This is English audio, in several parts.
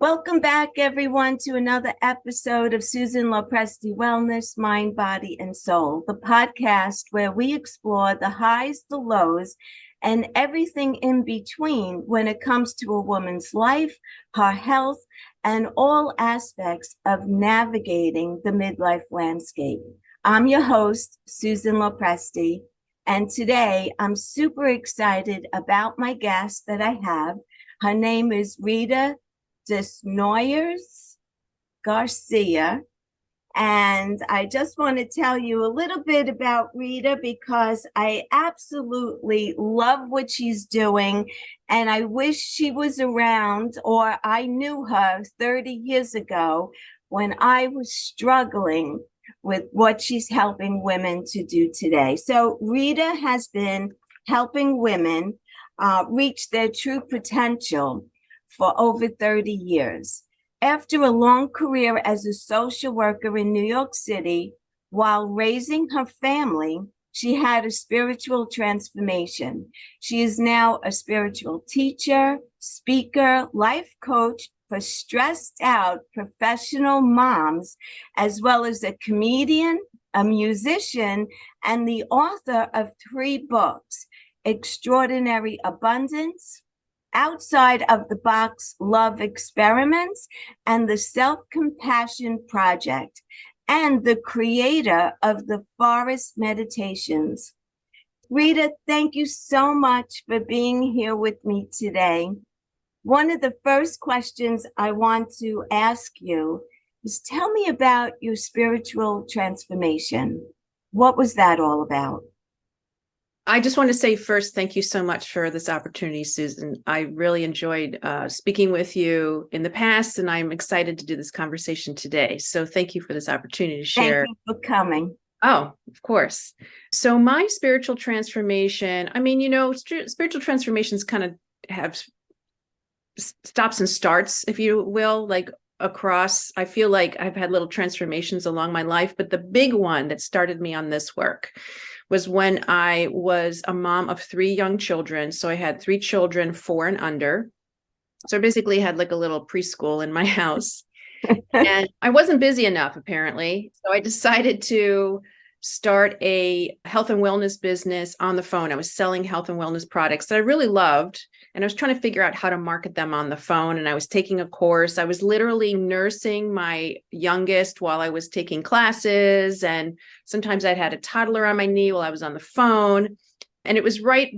Welcome back, everyone, to another episode of Susan Lopresti Wellness, Mind, Body, and Soul, the podcast where we explore the highs, the lows, and everything in between when it comes to a woman's life, her health, and all aspects of navigating the midlife landscape. I'm your host, Susan Lopresti, and today I'm super excited about my guest that I have. Her name is Rita Desnoyers Garcia. And I just want to tell you a little bit about Rita because I absolutely love what she's doing. And I wish she was around or I knew her 30 years ago when I was struggling with what she's helping women to do today. So Rita has been helping women reach their true potential for over 30 years. After a long career as a social worker in New York City, while raising her family, she had a spiritual transformation. She is now a spiritual teacher, speaker, life coach for stressed out professional moms, as well as a comedian, a musician, and the author of 3 books, Extraordinary Abundance, Outside of the Box Love Experiments, and the Self-Compassion Project, and the creator of the Forest Meditations. Rita, thank you so much for being here with me today. One of the first questions I want to ask you is tell me about your spiritual transformation. What was that all about? I just want to say first, thank you so much for this opportunity, Susan. I really enjoyed speaking with you in the past, and I'm excited to do this conversation today. So thank you for this opportunity to share. Thank you for coming. Oh, of course. So my spiritual transformation, spiritual transformations kind of have stops and starts, if you will, like across. I feel like I've had little transformations along my life, but the big one that started me on this work was when I was a mom of 3 young children. So I had 3 children, 4 and under. So I basically had like a little preschool in my house. And I wasn't busy enough, apparently. So I decided to start a health and wellness business on the phone. I was selling health and wellness products that I really loved. And I was trying to figure out how to market them on the phone. And I was taking a course. I was literally nursing my youngest while I was taking classes. And sometimes I'd had a toddler on my knee while I was on the phone. And it was right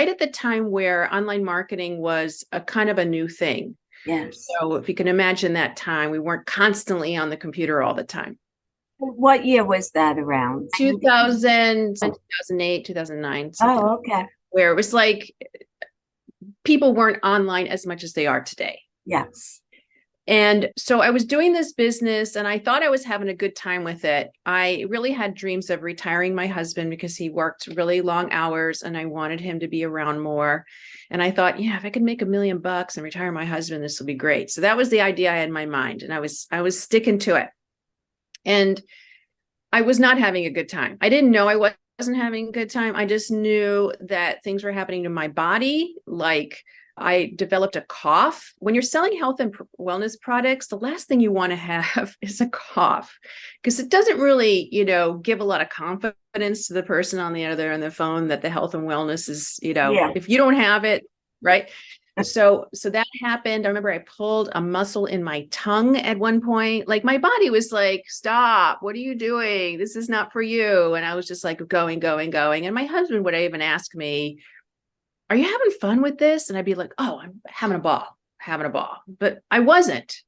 at the time where online marketing was a kind of a new thing. Yes. So if you can imagine that time, we weren't constantly on the computer all the time. What year was that around? 2000, 2008, 2009. Oh, okay. Where it was like people weren't online as much as they are today. Yes. And so I was doing this business and I thought I was having a good time with it. I really had dreams of retiring my husband because he worked really long hours and I wanted him to be around more. And I thought, yeah, if I could make $1 million and retire my husband, this would be great. So that was the idea I had in my mind. And I was sticking to it. And I was not having a good time. I didn't know I wasn't having a good time. I just knew that things were happening to my body. Like I developed a cough. When you're selling health and wellness products, the last thing you want to have is a cough because it doesn't really, give a lot of confidence to the person on the other end of the phone that the health and wellness is, if you don't have it, right? So that happened. I remember I pulled a muscle in my tongue at one point. Like my body was like, stop, what are you doing? This is not for you. And I was just like going. And my husband would even ask me, are you having fun with this? And I'd be like, oh, I'm having a ball. But I wasn't.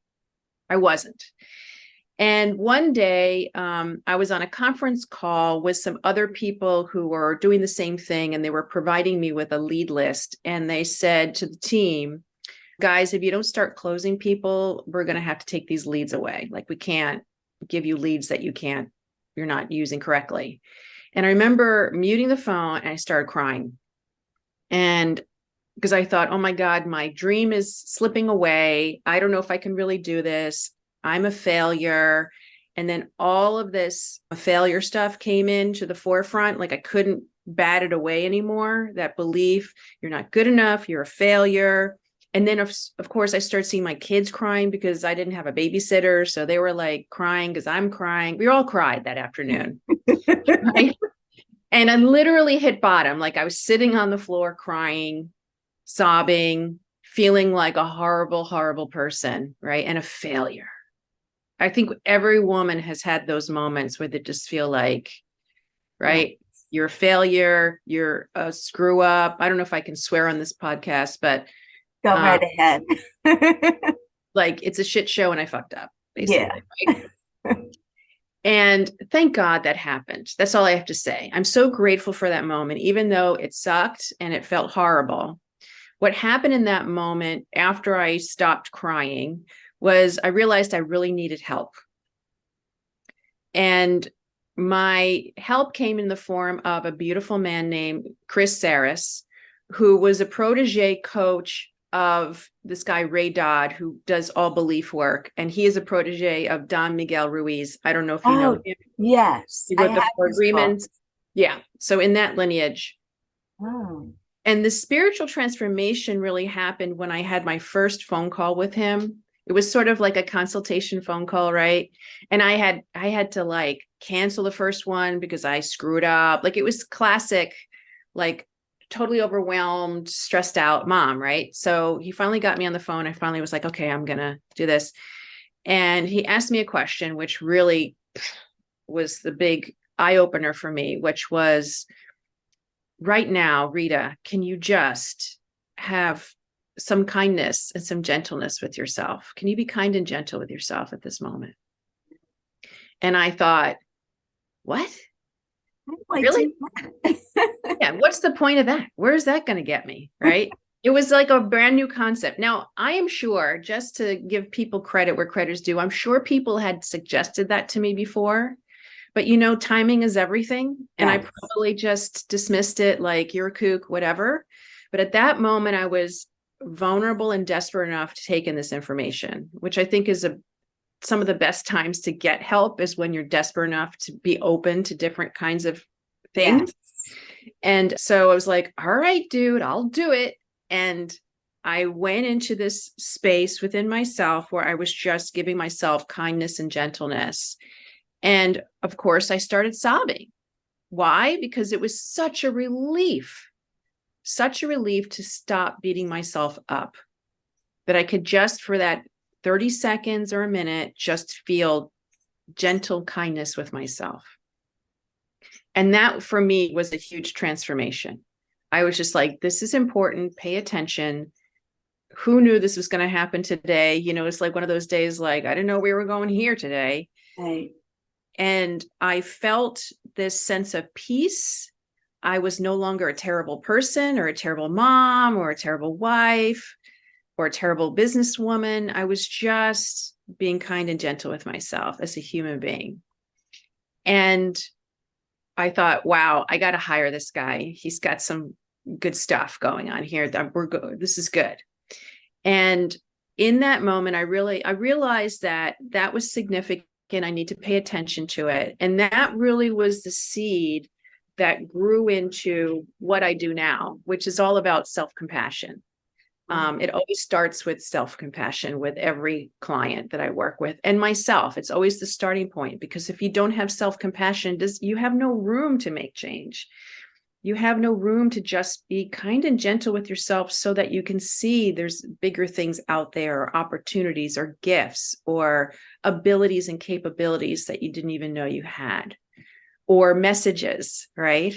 And one day I was on a conference call with some other people who were doing the same thing, and they were providing me with a lead list. And they said to the team, guys, if you don't start closing people, we're going to have to take these leads away. Like we can't give you leads that you're not using correctly. And I remember muting the phone and I started crying. And because I thought, oh my God, my dream is slipping away. I don't know if I can really do this. I'm a failure. And then all of this failure stuff came into the forefront. Like I couldn't bat it away anymore. That belief, you're not good enough, you're a failure. And then of course I started seeing my kids crying because I didn't have a babysitter. So they were like crying because I'm crying. We all cried that afternoon. Right? And I literally hit bottom. Like I was sitting on the floor crying, sobbing, feeling like a horrible, horrible person, right? And a failure. I think every woman has had those moments where they just feel like, right? Yeah. You're a failure. You're a screw up. I don't know if I can swear on this podcast, but go right ahead. Like it's a shit show and I fucked up, basically. Yeah. Right? And thank God that happened. That's all I have to say. I'm so grateful for that moment, even though it sucked and it felt horrible. What happened in that moment after I stopped crying was I realized I really needed help. And my help came in the form of a beautiful man named Chris Saris, who was a protege coach of this guy, Ray Dodd, who does all belief work. And he is a protege of Don Miguel Ruiz. I don't know if you know him. Yes. He wrote the Four Agreements. Yeah. So in that lineage. Oh. And the spiritual transformation really happened when I had my first phone call with him. It was sort of like a consultation phone call, right? And I had to like cancel the first one because I screwed up. Like it was classic, like totally overwhelmed, stressed out mom, right? So he finally got me on the phone. I finally was like, okay, I'm gonna do this. And he asked me a question, which really was the big eye opener for me, which was, right now, Rita, can you just have some kindness and some gentleness with yourself? Can you be kind and gentle with yourself at this moment? And I thought, what? Really? Yeah. What's the point of that? Where's that going to get me? Right. It was like a brand new concept. Now, I am sure, just to give people credit where credit's due, I'm sure people had suggested that to me before. But timing is everything. And yes. I probably just dismissed it like you're a kook, whatever. But at that moment, I was vulnerable and desperate enough to take in this information, which I think is some of the best times to get help is when you're desperate enough to be open to different kinds of things. Yes. And so I was like, all right, dude, I'll do it. And I went into this space within myself where I was just giving myself kindness and gentleness. And of course, I started sobbing. Why? Because it was such a relief to stop beating myself up, that I could just for that 30 seconds or a minute, just feel gentle kindness with myself. And that for me was a huge transformation. I was just like, this is important. Pay attention. Who knew this was going to happen today? It's like one of those days, like, I didn't know we were going here today. Right. And I felt this sense of peace. I was no longer a terrible person or a terrible mom or a terrible wife or a terrible businesswoman. I was just being kind and gentle with myself as a human being. And I thought, wow, I got to hire this guy. He's got some good stuff going on here. This is good. And in that moment, I realized that was significant. I need to pay attention to it. And that really was the seed that grew into what I do now, which is all about self-compassion. It always starts with self-compassion with every client that I work with and myself. It's always the starting point, because if you don't have self-compassion, you have no room to make change. You have no room to just be kind and gentle with yourself so that you can see there's bigger things out there, or opportunities or gifts or abilities and capabilities that you didn't even know you had, or messages, right?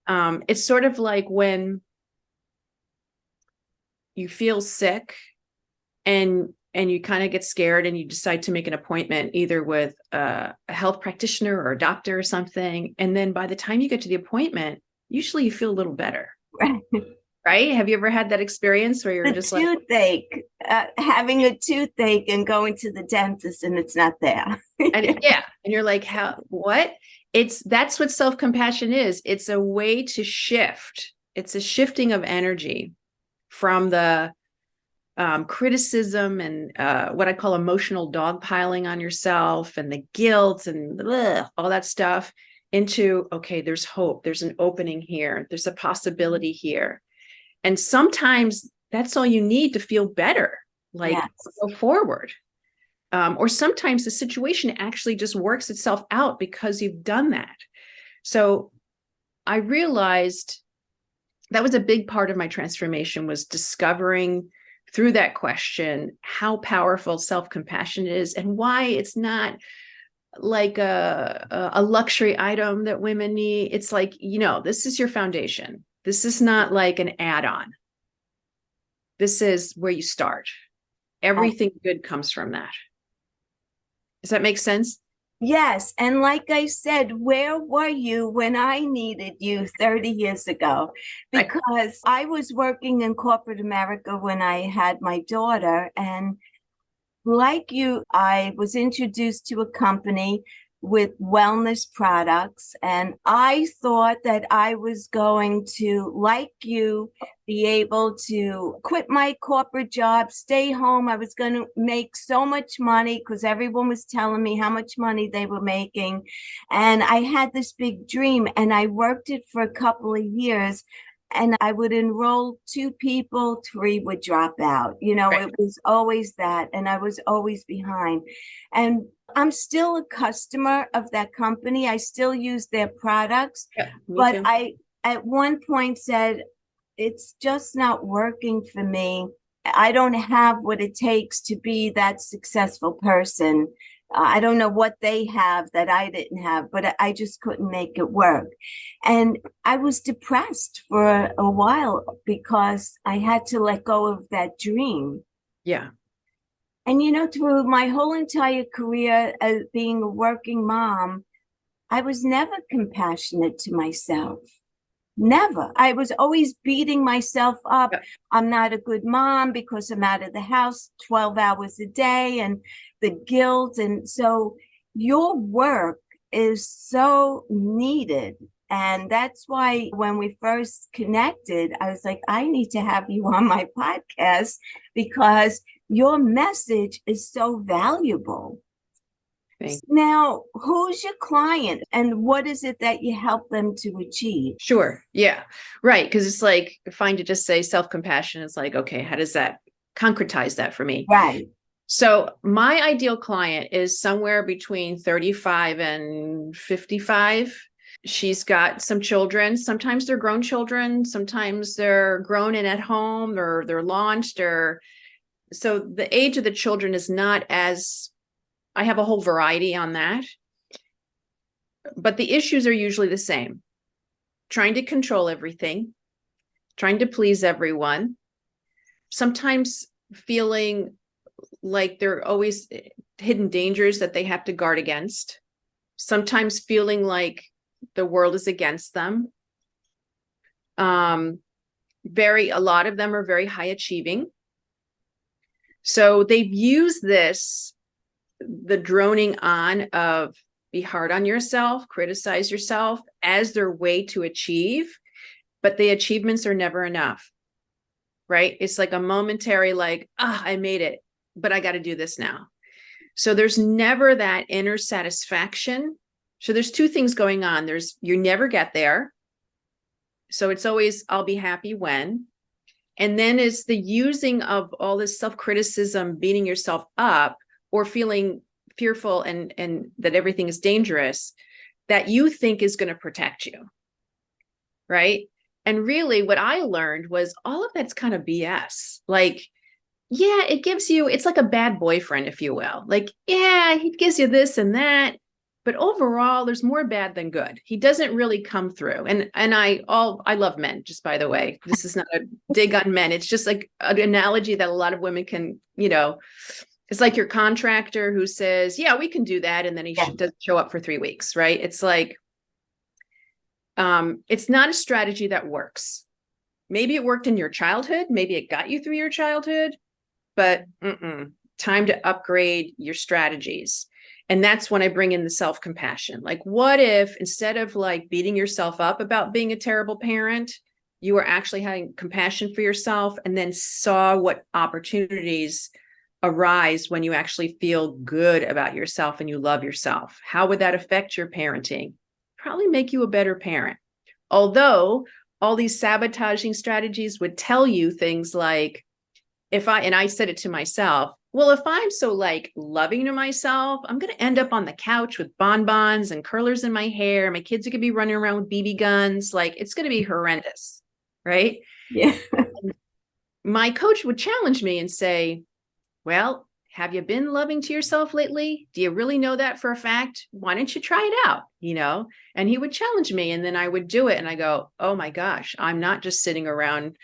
It's sort of like when you feel sick and you kind of get scared and you decide to make an appointment either with a health practitioner or a doctor or something. And then by the time you get to the appointment, usually you feel a little better. Right? Have you ever had that experience where you're just toothache, having a toothache and going to the dentist and it's not there? And you're like, what? That's what self-compassion is. It's a way to shift. It's a shifting of energy from the criticism and what I call emotional dogpiling on yourself and the guilt and all that stuff into, okay, there's hope. There's an opening here. There's a possibility here. And sometimes that's all you need to feel better, like Yes. go forward. Or sometimes the situation actually just works itself out because you've done that. So I realized that was a big part of my transformation, was discovering through that question how powerful self-compassion is and why it's not like a luxury item that women need. It's like, this is your foundation. This is not like an add-on. This is where you start. Everything good comes from that. Does that make sense? Yes. And like I said, where were you when I needed you 30 years ago? Because I was working in corporate America when I had my daughter. And like you, I was introduced to a company with wellness products, and I thought that I was going to, like you, be able to quit my corporate job, stay home. I was going to make so much money because everyone was telling me how much money they were making. And I had this big dream, and I worked it for a couple of years. And I would enroll 2 people, 3 would drop out. It was always that. And I was always behind. And I'm still a customer of that company. I still use their products. Yeah, But too. I, at one point, said, it's just not working for me. I don't have what it takes to be that successful person. I don't know what they have that I didn't have, but I just couldn't make it work. And I was depressed for a while because I had to let go of that dream. Yeah. And, through my whole entire career as being a working mom, I was never compassionate to myself. Never. I was always beating myself up. Yeah. I'm not a good mom because I'm out of the house 12 hours a day, and the guilt. And so your work is so needed. And that's why when we first connected, I was like, I need to have you on my podcast because your message is so valuable. Now, who's your client and what is it that you help them to achieve? Sure. Yeah. Right. Because it's like, fine to just say self-compassion. It's like, okay, how does that concretize that for me? Right. So my ideal client is somewhere between 35 and 55. She's got some children. Sometimes they're grown children. Sometimes they're grown and at home, or they're launched, or so the age of the children is not as, I have a whole variety on that. But the issues are usually the same. Trying to control everything, trying to please everyone, sometimes feeling like there are always hidden dangers that they have to guard against, sometimes feeling like the world is against them. A lot of them are very high achieving. So they've used this, the droning on of be hard on yourself, criticize yourself, as their way to achieve, but the achievements are never enough, right? It's like a momentary, like, I made it, but I got to do this now. So there's never that inner satisfaction. So there's 2 things going on. There's, you never get there. So it's always, I'll be happy when. And then it's the using of all this self-criticism, beating yourself up, or feeling fearful and that everything is dangerous, that you think is going to protect you. Right. And really what I learned was all of that's kind of BS. Like, yeah, it gives you, it's like a bad boyfriend, if you will. Like, yeah, he gives you this and that, but overall there's more bad than good. He doesn't really come through. And I love men, just by the way. This is not a dig on men. It's just like an analogy that a lot of women can, it's like your contractor who says, yeah, we can do that. And then he doesn't show up for 3 weeks, right? It's like, it's not a strategy that works. Maybe it worked in your childhood. Maybe it got you through your childhood, but time to upgrade your strategies. And that's when I bring in the self-compassion. Like, what if instead of like beating yourself up about being a terrible parent, you were actually having compassion for yourself and then saw what opportunities arise when you actually feel good about yourself and you love yourself? How would that affect your parenting? Probably make you a better parent. Although all these sabotaging strategies would tell you things like, and I said it to myself, well, if I'm so like loving to myself, I'm going to end up on the couch with bonbons and curlers in my hair. My kids are going to be running around with BB guns. Like, it's going to be horrendous. Right. Yeah. My coach would challenge me and say, well, have you been loving to yourself lately? Do you really know that for a fact? Why don't you try it out? And he would challenge me, and then I would do it. And I go, oh my gosh, I'm not just sitting around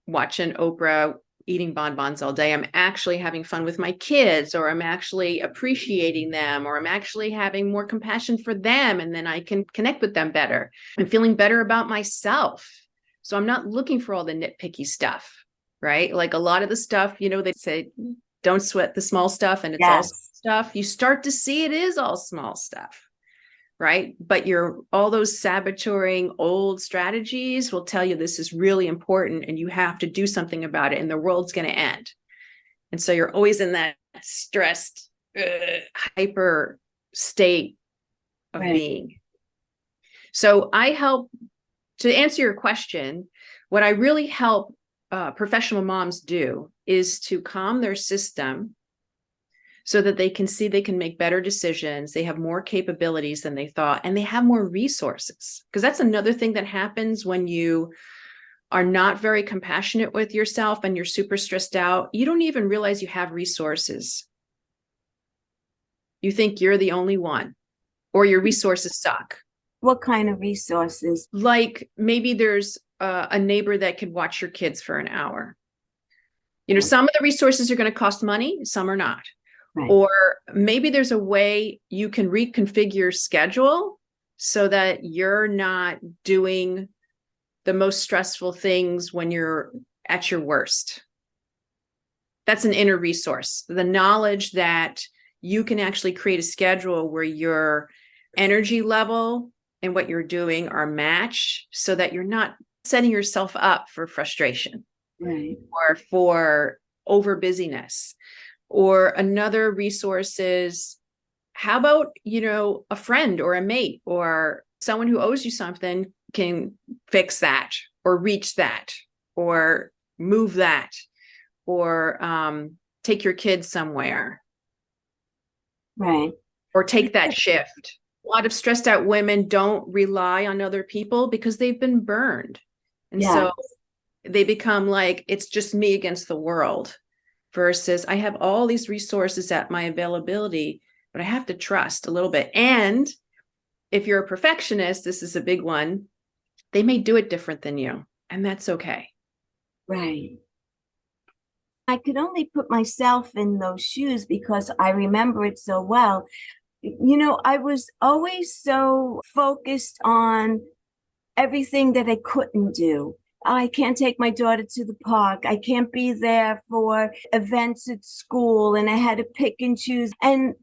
watching Oprah eating bonbons all day. I'm actually having fun with my kids, or I'm actually appreciating them, or I'm actually having more compassion for them. And then I can connect with them better. I'm feeling better about myself. So I'm not looking for all the nitpicky stuff, right? Like a lot of the stuff, they say, don't sweat the small stuff, and it's all Yes. stuff. You start to see it is all small stuff, right? But all those saboteuring old strategies will tell you this is really important and you have to do something about it, and the world's going to end. And so you're always in that stressed, hyper state of Right. being. So I help, to answer your question, what I really help professional moms do is to calm their system so that they can see they can make better decisions. They have more capabilities than they thought, and they have more resources. Because that's another thing that happens when you are not very compassionate with yourself and you're super stressed out. You don't even realize you have resources. You think you're the only one, or your resources suck. What kind of resources? Like maybe there's a neighbor that could watch your kids for an hour. Some of the resources are going to cost money, some are not. Right. Or maybe there's a way you can reconfigure your schedule so that you're not doing the most stressful things when you're at your worst. That's an inner resource. The knowledge that you can actually create a schedule where your energy level and what you're doing are matched, so that you're not setting yourself up for frustration, right, or for over busyness. Or another resource is, how about, a friend or a mate or someone who owes you something can fix that, or reach that, or move that, or take your kids somewhere, right. or take that shift. A lot of stressed out women don't rely on other people because they've been burned. And Yeah. so they become like, it's just me against the world, versus I have all these resources at my availability, but I have to trust a little bit. And if you're a perfectionist, this is a big one, they may do it different than you, and that's okay. Right. I could only put myself in those shoes because I remember it so well. I was always so focused on everything that I couldn't do. I can't take my daughter to the park. I can't be there for events at school, and I had to pick and choose. And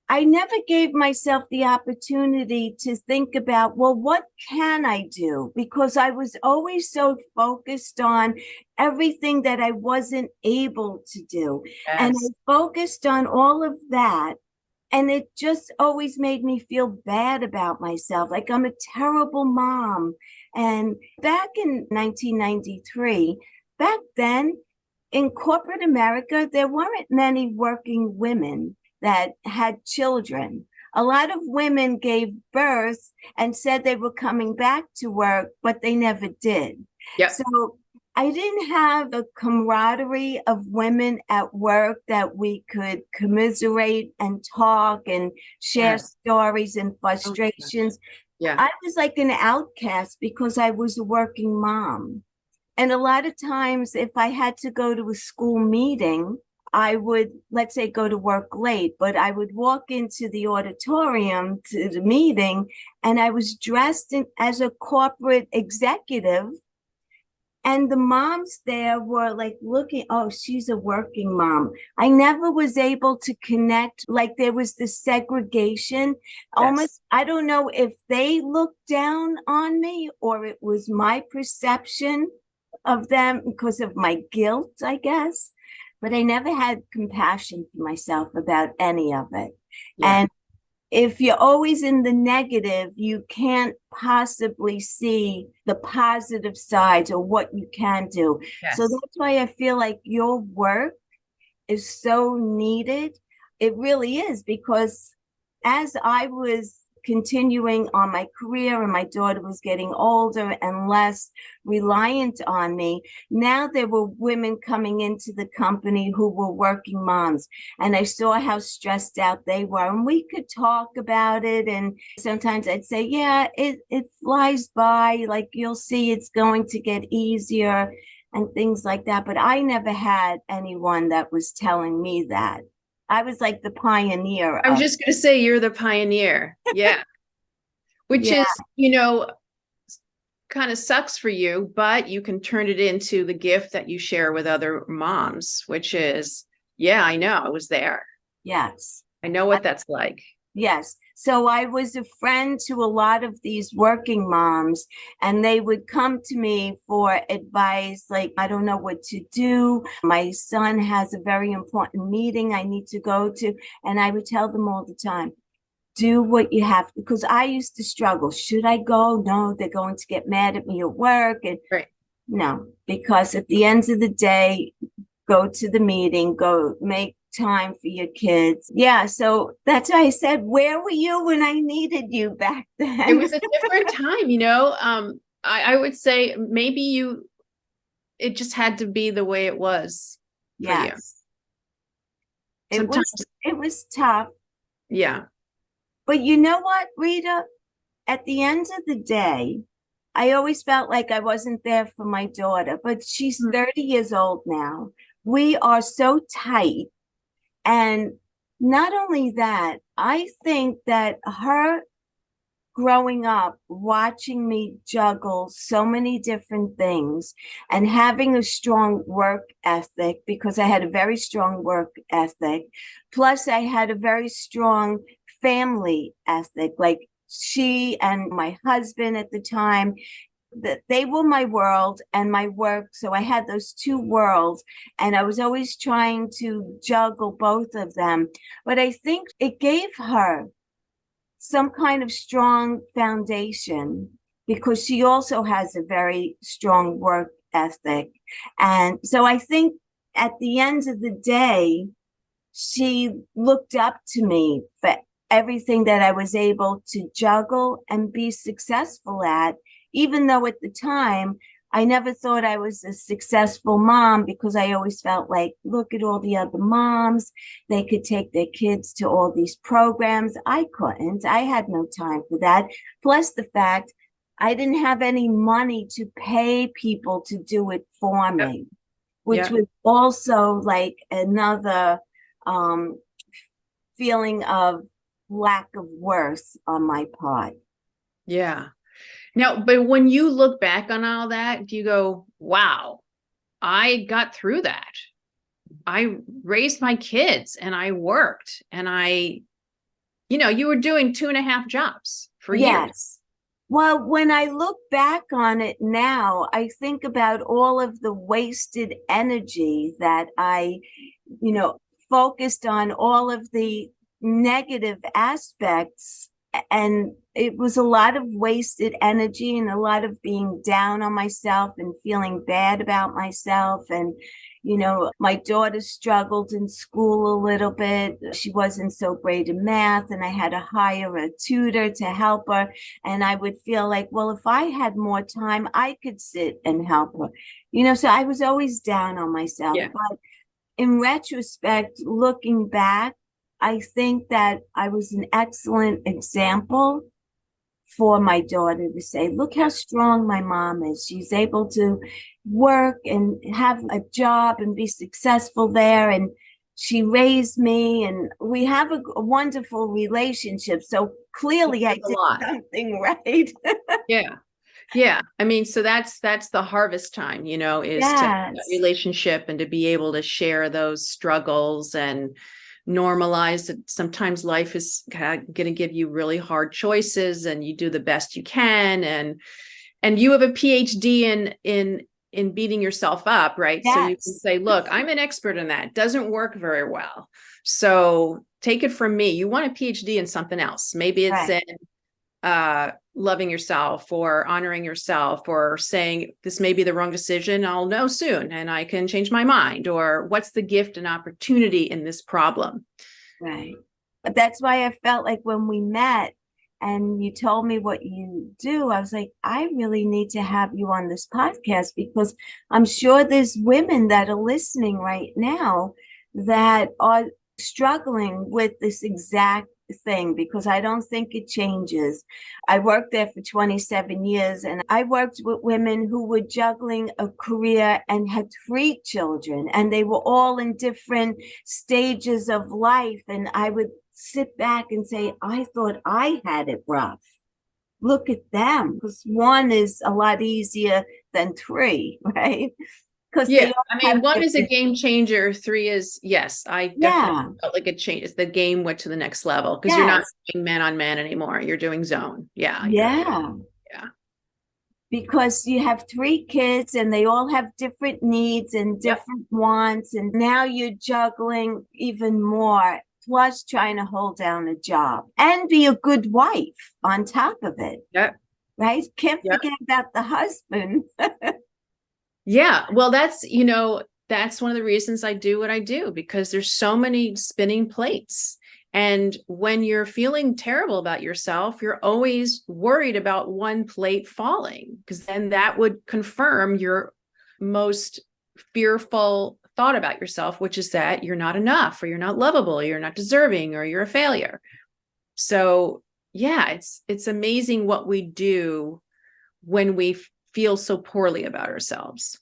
I never gave myself the opportunity to think about, well, what can I do? Because I was always so focused on everything that I wasn't able to do. Yes. And I focused on all of that. And it just always made me feel bad about myself, like I'm a terrible mom. And back in 1993, back then in corporate America, there weren't many working women that had children. A lot of women gave birth and said they were coming back to work, but they never did. Yep. So I didn't have a camaraderie of women at work that we could commiserate and talk and share stories and frustrations. Yeah. I was like an outcast because I was a working mom. And a lot of times, if I had to go to a school meeting, I would, let's say, go to work late, but I would walk into the auditorium to the meeting, and I was dressed as a corporate executive. And the moms there were like looking, oh, she's a working mom. I never was able to connect. Like there was this segregation. Yes. Almost, I don't know if they looked down on me or it was my perception of them because of my guilt, I guess. But I never had compassion for myself about any of it. Yeah. And if you're always in the negative, you can't possibly see the positive sides or what you can do. So Yes. that's why I feel like your work is so needed. It really is, because as I was continuing on my career and my daughter was getting older and less reliant on me, now there were women coming into the company who were working moms. And I saw how stressed out they were. And we could talk about it. And sometimes I'd say, yeah, it flies by. Like, you'll see it's going to get easier and things like that. But I never had anyone that was telling me that. I was like the pioneer I'm of, just going to say you're the pioneer. Yeah. Which yeah, is, kind of sucks for you, but you can turn it into the gift that you share with other moms, which is, yeah, I know, I was there. yes. I know what that's like. Yes. So I was a friend to a lot of these working moms, and they would come to me for advice like, I don't know what to do. My son has a very important meeting I need to go to. And I would tell them all the time, do what you have, because I used to struggle. Should I go? No, they're going to get mad at me at work. And Right. no, because at the end of the day, go to the meeting, go make time for your kids. Yeah, so that's why I said, where were you when I needed you back then? It was a different time, I would say maybe it just had to be the way it was for you. Yes. Sometimes, It was tough. yeah. But you know what, Rita? At the end of the day, I always felt like I wasn't there for my daughter, but she's Mm. 30 years old now. We are so tight. And not only that, I think that her growing up, watching me juggle so many different things and having a strong work ethic, because I had a very strong work ethic, plus I had a very strong family ethic. Like, she and my husband at the time, that they were my world and my work. So I had those two worlds, and I was always trying to juggle both of them. But I think it gave her some kind of strong foundation, because she also has a very strong work ethic. And so I think at the end of the day, she looked up to me for everything that I was able to juggle and be successful at, even though at the time I never thought I was a successful mom, because I always felt like, look at all the other moms. They could take their kids to all these programs. I couldn't. I had no time for that. Plus the fact I didn't have any money to pay people to do it for me, which was also like another feeling of lack of worth on my part. Yeah. Now, but when you look back on all that, do you go, wow, I got through that. I raised my kids and I worked and you were doing 2.5 jobs for years. Yes. Well, when I look back on it now, I think about all of the wasted energy that I, focused on all of the negative aspects. And it was a lot of wasted energy and a lot of being down on myself and feeling bad about myself. And my daughter struggled in school a little bit. She wasn't so great in math, and I had to hire a tutor to help her. And I would feel like, well, if I had more time, I could sit and help her. So I was always down on myself. Yeah. But in retrospect, looking back, I think that I was an excellent example for my daughter to say, look how strong my mom is. She's able to work and have a job and be successful there. And she raised me, and we have a wonderful relationship. So clearly I did something right. Yeah. Yeah. I mean, so that's the harvest time, is to have that relationship and to be able to share those struggles and normalize that sometimes life is going to give you really hard choices and you do the best you can. And you have a PhD in in beating yourself up, right? So you can Yes. say, look, I'm an expert in that. It doesn't work very well. So take it from me. You want a PhD in something else. Maybe it's Right. in loving yourself or honoring yourself or saying this may be the wrong decision. I'll know soon and I can change my mind. Or what's the gift and opportunity in this problem? Right. But that's why I felt like when we met and you told me what you do, I was like, I really need to have you on this podcast because I'm sure there's women that are listening right now that are struggling with this exact thing because I don't think it changes. I worked there for 27 years and I worked with women who were juggling a career and had 3 children, and they were all in different stages of life. And I would sit back and say, I thought I had it rough. Look at them, because one is a lot easier than 3, right? Because Yeah, they all I have mean, 1 is a different, game changer. 3 is, yes, I definitely yeah, felt like it changed. The game went to the next level because you're not yes, doing man on man anymore. You're doing zone. Yeah, yeah. yeah. Because you have 3 kids and they all have different needs and Yep. different wants. And now you're juggling even more, plus trying to hold down a job and be a good wife on top of it, Yep. right? Can't Yep. forget about the husband. Yeah. Well, that's one of the reasons I do what I do, because there's so many spinning plates. And when you're feeling terrible about yourself, you're always worried about one plate falling, because then that would confirm your most fearful thought about yourself, which is that you're not enough, or you're not lovable, or you're not deserving, or you're a failure. So yeah, it's amazing what we do when we feel so poorly about ourselves.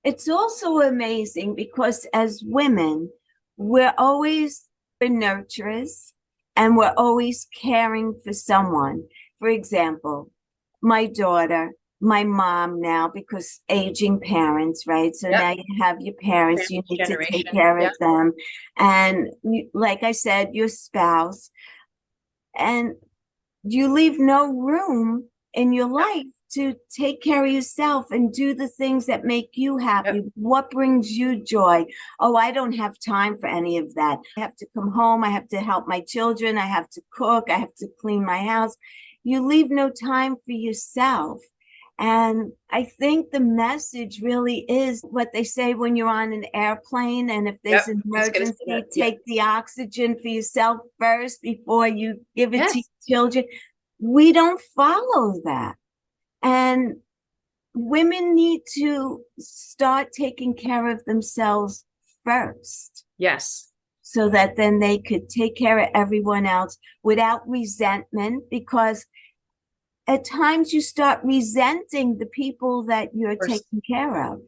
It's also amazing because as women, we're always the nurturers and we're always caring for someone. For example, my daughter, my mom now, because aging parents, right? So Yep. now you have your parents, you Sandwich need to take generation. care of Yep. them. And like I said, your spouse, and you leave no room in your Yep. life to take care of yourself and do the things that make you Yep. happy. What brings you joy? Oh, I don't have time for any of that. I have to come home. I have to help my children. I have to cook. I have to clean my house. You leave no time for yourself. And I think the message really is what they say when you're on an airplane. And if Yep. there's an Just gonna say emergency, that. Yep. take the oxygen for yourself first before you give it to Yes. your children. We don't follow that. And women need to start taking care of themselves first Yes. so that then they could take care of everyone else without resentment, because at times you start resenting the people that you're Of course. taking care of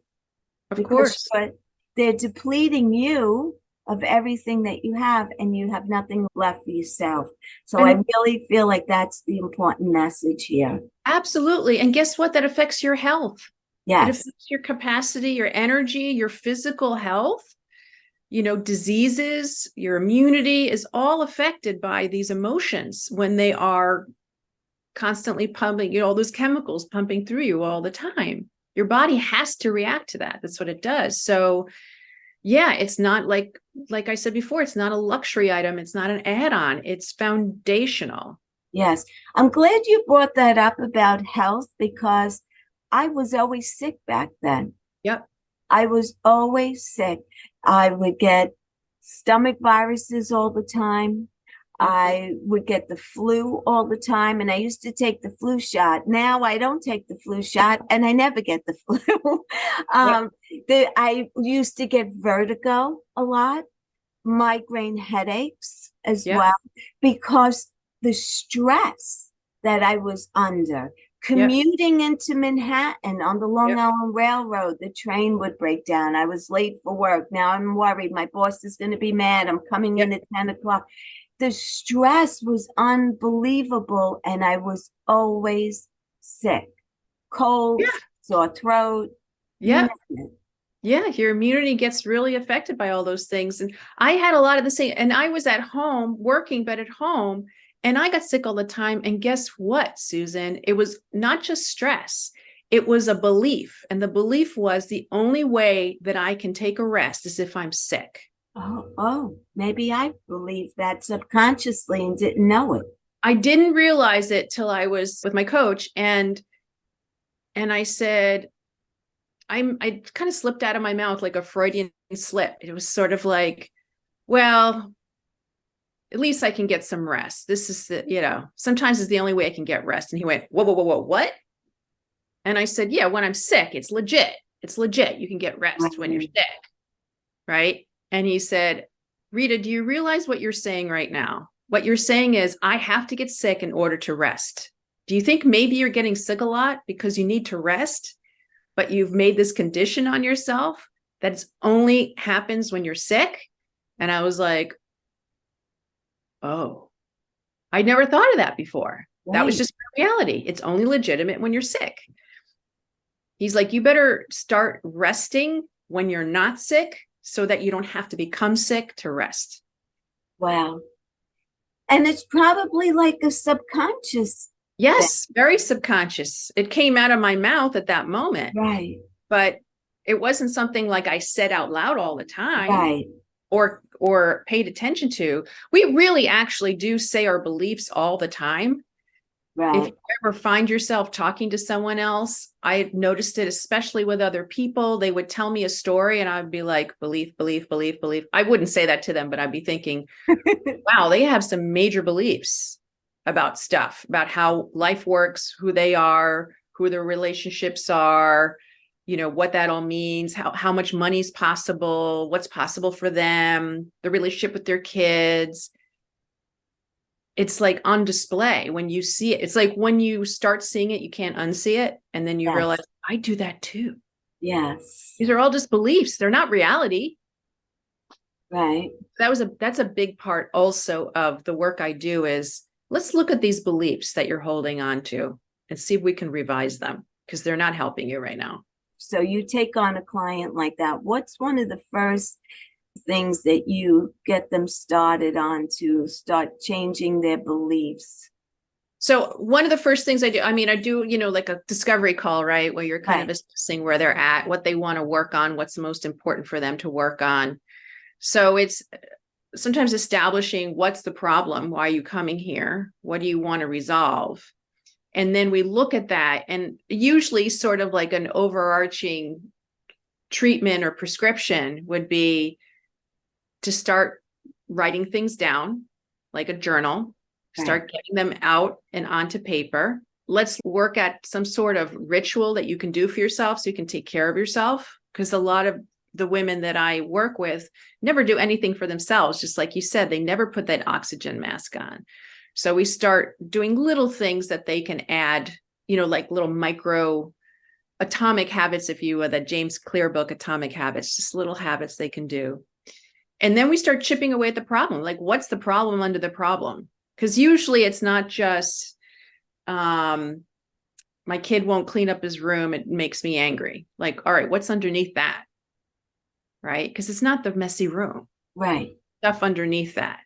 Of because course. they're depleting you of everything that you have and you have nothing left for yourself. So I And really feel like that's the important message here. absolutely. And guess what? That affects your health. It Yes. affects your capacity, your energy, your physical health. Diseases, your immunity is all affected by these emotions when they are constantly pumping, all those chemicals pumping through you all the time. Your body has to react to that. That's what it does. So yeah, it's not like I said before, it's not a luxury item. It's not an add-on. It's foundational. Yes. I'm glad you brought that up about health because I was always sick back then. Yep. I was always sick. I would get stomach viruses all the time. Yep. I would get the flu all the time, and I used to take the flu shot. Now I don't take the flu shot, and I never get the flu. Yep. I used to get vertigo a lot, migraine headaches as Yep. well, because the stress that I was under. Yep. Commuting into Manhattan on the Long Yep. Island Railroad, the train would break down. I was late for work. Now I'm worried. My boss is going to be mad. I'm coming Yep. in at 10 o'clock. The stress was unbelievable, and I was always sick. Yeah. Colds, sore throat, you Yeah. name it. Yeah, your immunity gets really affected by all those things. And I had a lot of the same, and I was at home working, but at home, and I got sick all the time. And guess what, Susan? It was not just stress. It was a belief. And the belief was the only way that I can take a rest is if I'm sick. Maybe I believed that subconsciously and didn't know it. I didn't realize it till I was with my coach, and I said, I kind of slipped out of my mouth like a Freudian slip. It was sort of like, well, at least I can get some rest. This is sometimes is the only way I can get rest. And he went, whoa, whoa, whoa, whoa, what? And I said, yeah, when I'm sick, it's legit. It's legit. You can get rest when you're sick. Right. And he said, Rita, do you realize what you're saying right now? What you're saying is, I have to get sick in order to rest. Do you think maybe you're getting sick a lot because you need to rest, but you've made this condition on yourself that it only happens when you're sick? And I was like, oh, I never thought of that before. Right. That was just reality. It's only legitimate when you're sick. He's like, you better start resting when you're not sick so that you don't have to become sick to rest. Wow. And it's probably like a subconscious. Yes, very subconscious. It came out of my mouth at that moment. Right. But it wasn't something like I said out loud all the time. Right. Or paid attention to. We really actually do say our beliefs all the time. Right. If you ever find yourself talking to someone else, I've noticed it, especially with other people. They would tell me a story and I'd be like, belief, belief, belief, belief. I wouldn't say that to them, but I'd be thinking, wow, they have some major beliefs about stuff, about how life works, who they are, who their relationships are, what that all means, how much money's possible, what's possible for them, the relationship with their kids. It's like on display when you see it. It's like when you start seeing it, you can't unsee it. And then you realize, I do that too. Yes. These are all just beliefs. They're not reality. Right. That's a big part also of the work I do is, let's look at these beliefs that you're holding on to and see if we can revise them, because they're not helping you right now. So you take on a client like that. What's one of the first things that you get them started on to start changing their beliefs? So one of the first things I do, like a discovery call, right? Where you're kind of assessing where they're at, what they want to work on, what's the most important for them to work on. So it's sometimes establishing what's the problem, why are you coming here? What do you want to resolve? And then we look at that, and usually sort of like an overarching treatment or prescription would be to start writing things down, like a journal, start getting them out and onto paper. Let's work at some sort of ritual that you can do for yourself so you can take care of yourself. Because a lot of the women that I work with never do anything for themselves. Just like you said, they never put that oxygen mask on. So we start doing little things that they can add, like little micro atomic habits, if you will, that James Clear book, Atomic Habits, just little habits they can do. And then we start chipping away at the problem. Like, what's the problem under the problem? Because usually it's not just, my kid won't clean up his room. It makes me angry. Like, all right, what's underneath that? Right? Because it's not the messy room. Right. Stuff underneath that.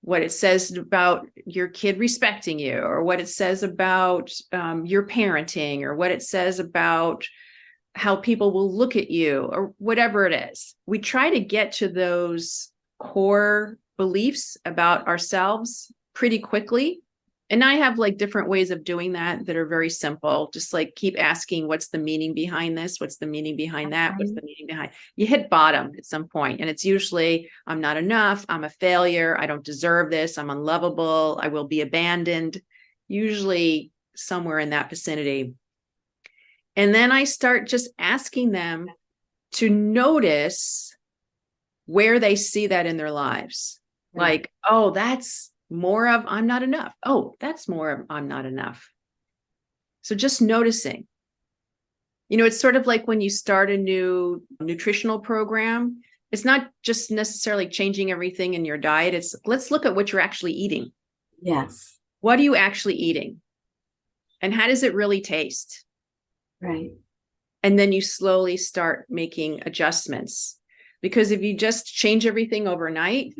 What it says about your kid respecting you, or what it says about your parenting, or what it says about how people will look at you, or whatever it is. We try to get to those core beliefs about ourselves pretty quickly. And I have like different ways of doing that are very simple. Just like keep asking, what's the meaning behind this? What's the meaning behind that? What's the meaning behind? You hit bottom at some point, and it's usually, I'm not enough. I'm a failure. I don't deserve this. I'm unlovable. I will be abandoned. Usually somewhere in that vicinity. And then I start just asking them to notice where they see that in their lives. Like, oh, that's more of I'm not enough. Oh, that's more of I'm not enough. So just noticing. It's sort of like when you start a new nutritional program, it's not just necessarily changing everything in your diet. It's let's look at what you're actually eating. Yes. What are you actually eating? And how does it really taste? Right. And then you slowly start making adjustments. Because if you just change everything overnight,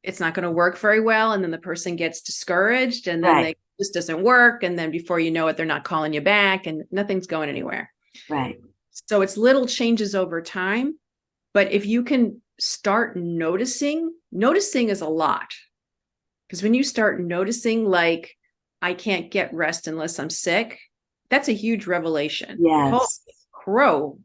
it's not going to work very well. And then the person gets discouraged, and then they this doesn't work. And then before you know it, they're not calling you back and nothing's going anywhere. Right. So it's little changes over time. But if you can start noticing is a lot. Because when you start noticing, like, I can't get rest unless I'm sick, that's a huge revelation. Holy Yes. crow.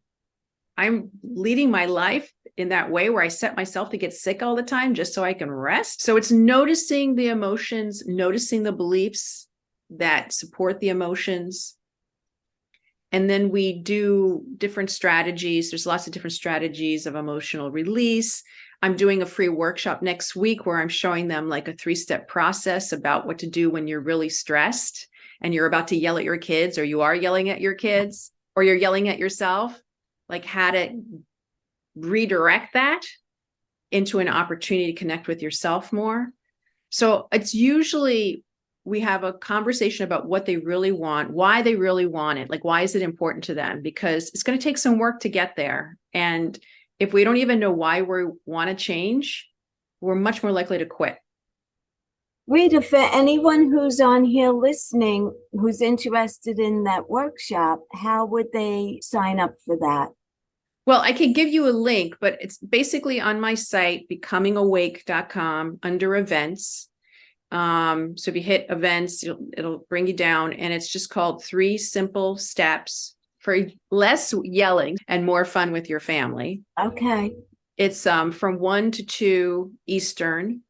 I'm leading my life in that way where I set myself to get sick all the time just so I can rest. So it's noticing the emotions, noticing the beliefs that support the emotions. And then we do different strategies. There's lots of different strategies of emotional release. I'm doing a free workshop next week where I'm showing them like a 3-step process about what to do when you're really stressed and you're about to yell at your kids, or you are yelling at your kids, or you're yelling at yourself, like how to redirect that into an opportunity to connect with yourself more. So it's usually we have a conversation about what they really want, why they really want it. Like, why is it important to them? Because it's going to take some work to get there. And if we don't even know why we want to change, we're much more likely to quit. Rita, for anyone who's on here listening, who's interested in that workshop, how would they sign up for that? Well, I could give you a link, but it's basically on my site, becomingawake.com, under events. So if you hit events, it'll bring you down, and it's just called 3 Simple Steps for less yelling and more fun with your family. Okay. It's from 1 to 2 Eastern,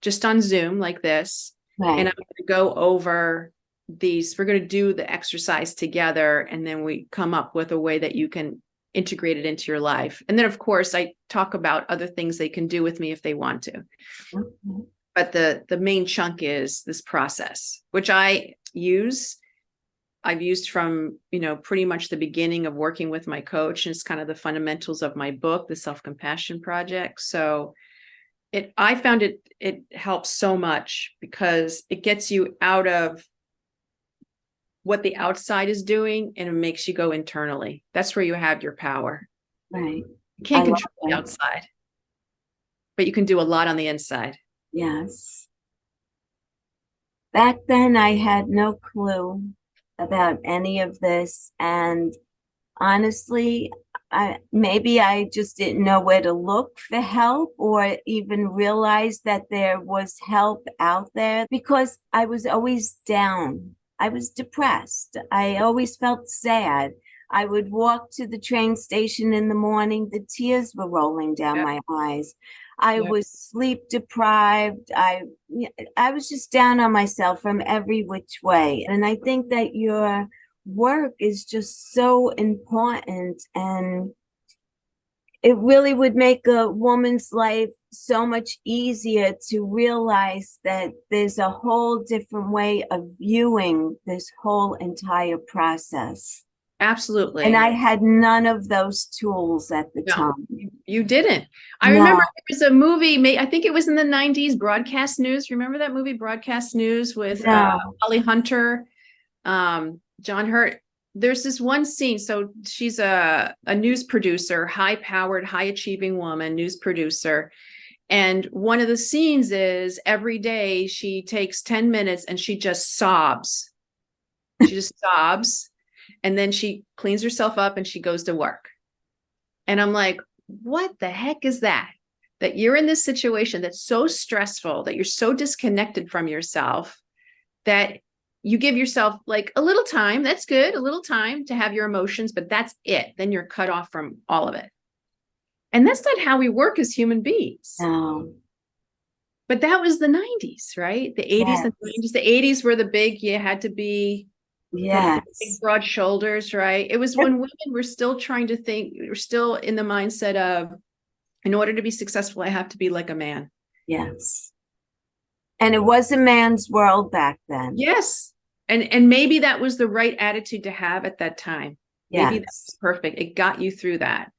just on Zoom like this. Right. And I'm going to go over these. We're going to do the exercise together, and then we come up with a way that you can integrate it into your life. And then, of course, I talk about other things they can do with me if they want to. Okay. But the main chunk is this process, which I've used from, pretty much the beginning of working with my coach. And it's kind of the fundamentals of my book, The Self-Compassion Project. So I found it helps so much because it gets you out of what the outside is doing and it makes you go internally. That's where you have your power. Right. You can't control the outside, but you can do a lot on the inside. Yes. Back then, I had no clue about any of this. And honestly, maybe I just didn't know where to look for help or even realize that there was help out there because I was always down. I was depressed. I always felt sad. I would walk to the train station in the morning, the tears were rolling down my eyes. I was sleep deprived. I was just down on myself from every which way. And I think that your work is just so important, and it really would make a woman's life so much easier to realize that there's a whole different way of viewing this whole entire process. Absolutely. And I had none of those tools at the time. You didn't. I remember there was a movie, I think it was in the 90s, Broadcast News. Remember that movie, Broadcast News, with Holly Hunter, John Hurt? There's this one scene. So she's a news producer, high-powered, high-achieving woman, news producer. And one of the scenes is every day she takes 10 minutes and she just sobs. She just sobs. And then she cleans herself up and she goes to work. And I'm like, what the heck is that? That you're in this situation that's so stressful, that you're so disconnected from yourself, that you give yourself like a little time. That's good, a little time to have your emotions, but that's it. Then you're cut off from all of it. And that's not how we work as human beings. No. But that was the 90s, right? The 80s and 90s. The 80s were the big, you had to be big, broad shoulders, right? It was when women were still trying to think, we're still in the mindset of, in order to be successful, I have to be like a man. Yes. And it was a man's world back then. Yes. And maybe that was the right attitude to have at that time. Maybe that's perfect. It got you through that.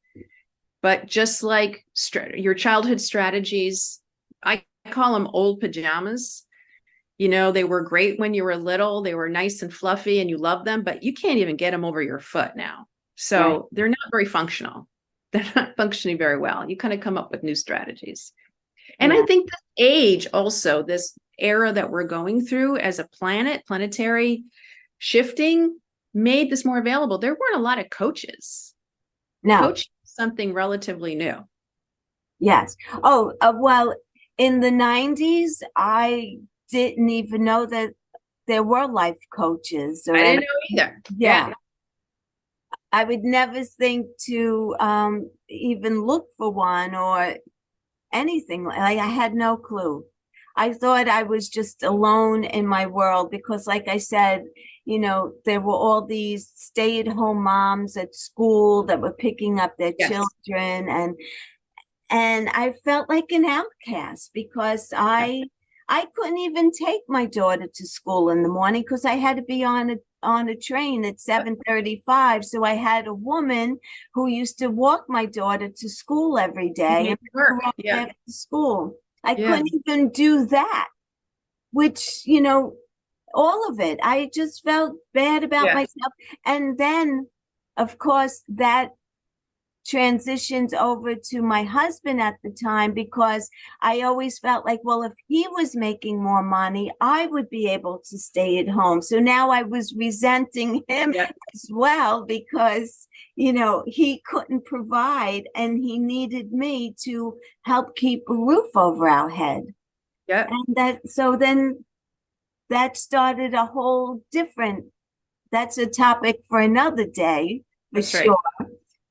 But just like your childhood strategies, I call them old pajamas. They were great when you were little. They were nice and fluffy and you loved them, but you can't even get them over your foot now. So they're not very functional. They're not functioning very well. You kind of come up with new strategies. And I Yeah. think this age also, this era that we're going through as a planetary shifting made this more available. There weren't a lot of coaches. No. Coaching is something relatively new. Yes. Oh, well, in the 90s, I didn't even know that there were life coaches or I didn't anything. know either. Yeah. I would never think to even look for one or anything. Like I had no clue. I thought I was just alone in my world because, like I said, there were all these stay-at-home moms at school that were picking up their Yes. children, and I felt like an outcast because Yeah. I couldn't even take my daughter to school in the morning because I had to be on a train at 7:35. So I had a woman who used to walk my daughter to school every You day made and it pick work. her up Yeah. after school. I Yeah. couldn't even do that, which, all of it. I just felt bad about Yes. myself. And then, of course, that transitioned over to my husband at the time because I always felt like, well, if he was making more money, I would be able to stay at home. So now I was resenting him Yeah. as well because, he couldn't provide and he needed me to help keep a roof over our head. Yeah. And then that started a whole different, that's a topic for another day for That's right. sure.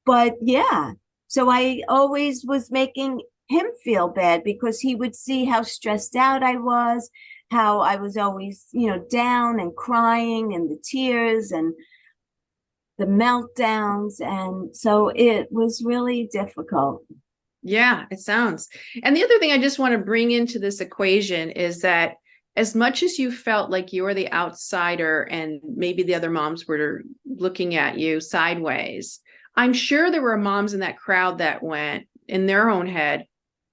But yeah, so I always was making him feel bad because he would see how stressed out I was, how I was always, down and crying and the tears and the meltdowns. And so it was really difficult. Yeah, it sounds. And the other thing I just want to bring into this equation is that as much as you felt like you were the outsider and maybe the other moms were looking at you sideways, I'm sure there were moms in that crowd that went in their own head,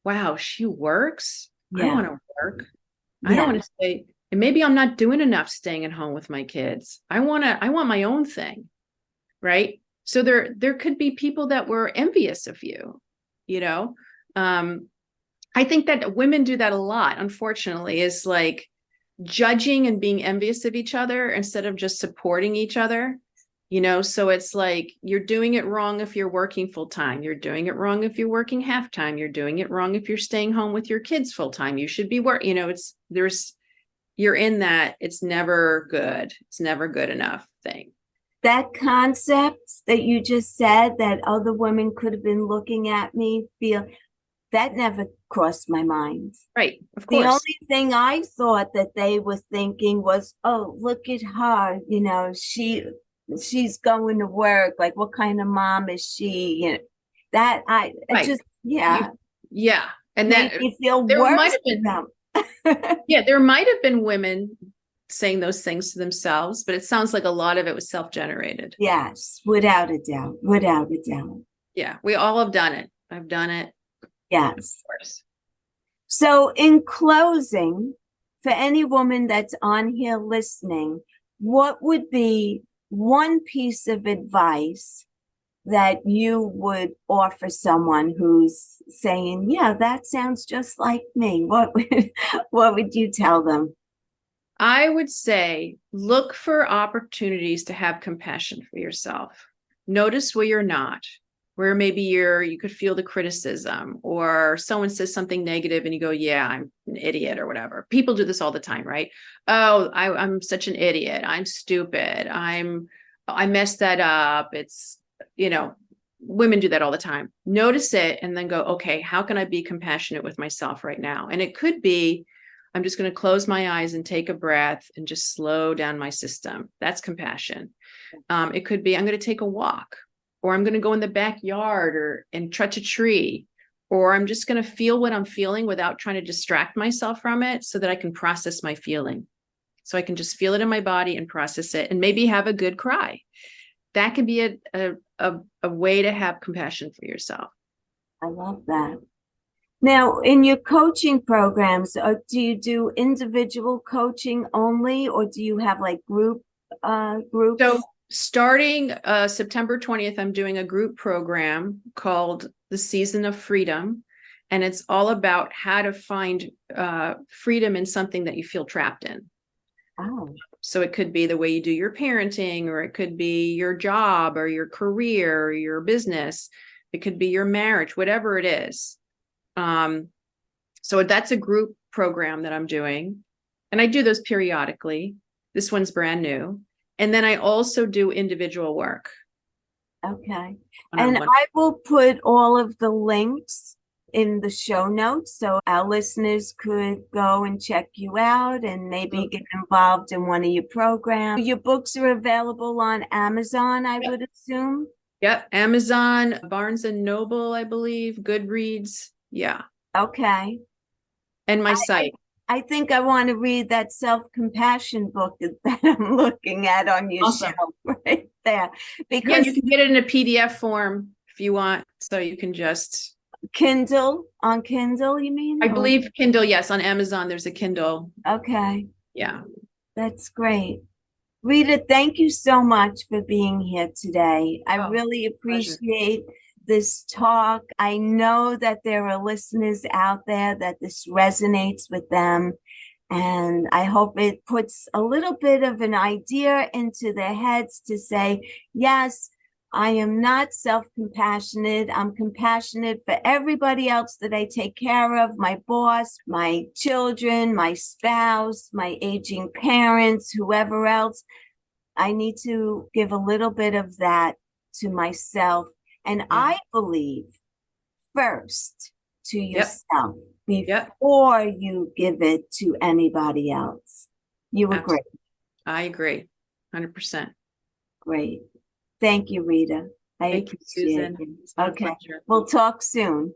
wow, she works. I Yeah. want to work. I don't Yeah. want to stay. And maybe I'm not doing enough staying at home with my kids. I want my own thing. Right. So there could be people that were envious of you, you know. Um, I think that women do that a lot, unfortunately, is like judging and being envious of each other instead of just supporting each other. So it's like you're doing it wrong if you're working full time. You're doing it wrong if you're working half time. You're doing it wrong if you're staying home with your kids full time. You should be you're in that it's never good. It's never good enough thing. That concept that you just said that other women could have been looking at me, feel that never crossed my mind. Right. Of The course. only thing I thought that they were thinking was, oh, look at her, she's going to work. Like, what kind of mom is she? It Right. just, yeah, Yeah. And made that me feel there might worse have been, for them. yeah, there might have been women saying those things to themselves, but it sounds like a lot of it was self-generated. Yes, without a doubt, without a doubt. Yeah. We all have done it. I've done it, of Yes. course. So, in closing, for any woman that's on here listening, what would be one piece of advice that you would offer someone who's saying, "Yeah, that sounds just like me"? What would you tell them? I would say look for opportunities to have compassion for yourself. Notice where you're not, where maybe you could feel the criticism or someone says something negative and you go, yeah, I'm an idiot or whatever. People do this all the time, right? Oh, I'm such an idiot. I'm stupid. I messed that up. It's, women do that all the time. Notice it and then go, okay, how can I be compassionate with myself right now? And it could be, I'm just going to close my eyes and take a breath and just slow down my system. That's compassion. It could be, I'm going to take a walk, or I'm going to go in the backyard and touch a tree, or I'm just going to feel what I'm feeling without trying to distract myself from it so that I can process my feeling. So I can just feel it in my body and process it and maybe have a good cry. That can be a way to have compassion for yourself. I love that. Now, in your coaching programs, do you do individual coaching only, or do you have like groups? So starting September 20th, I'm doing a group program called The Season of Freedom. And it's all about how to find freedom in something that you feel trapped in. Oh, So it could be the way you do your parenting, or it could be your job or your career or your business. It could be your marriage, whatever it is. So that's a group program that I'm doing. And I do those periodically. This one's brand new. And then I also do individual work. okay. And One-on-one. I will put all of the links in the show notes so our listeners could go and check you out and maybe get involved in one of your programs. Your books are available on Amazon, I would assume. Yep. Amazon, Barnes and Noble, I believe, Goodreads. Yeah. Okay. And my site. I think I want to read that self-compassion book that I'm looking at on your Awesome. shelf right there. Yeah, Because you can get it in a PDF form if you want. So you can just on Kindle, you mean? I believe Kindle, yes. On Amazon, there's a Kindle. Okay, Yeah. that's great. Rita, thank you so much for being here today. I really pleasure. appreciate this talk. I know that there are listeners out there that this resonates with them. And I hope it puts a little bit of an idea into their heads to say, yes, I am not self-compassionate. I'm compassionate for everybody else that I take care of, my boss, my children, my spouse, my aging parents, whoever else. I need to give a little bit of that to myself. And I believe first to yourself before you give it to anybody else. You agree? I agree. 100%. Great. Thank you, Rita. I Thank you, appreciate Susan. it. Okay. We'll talk soon.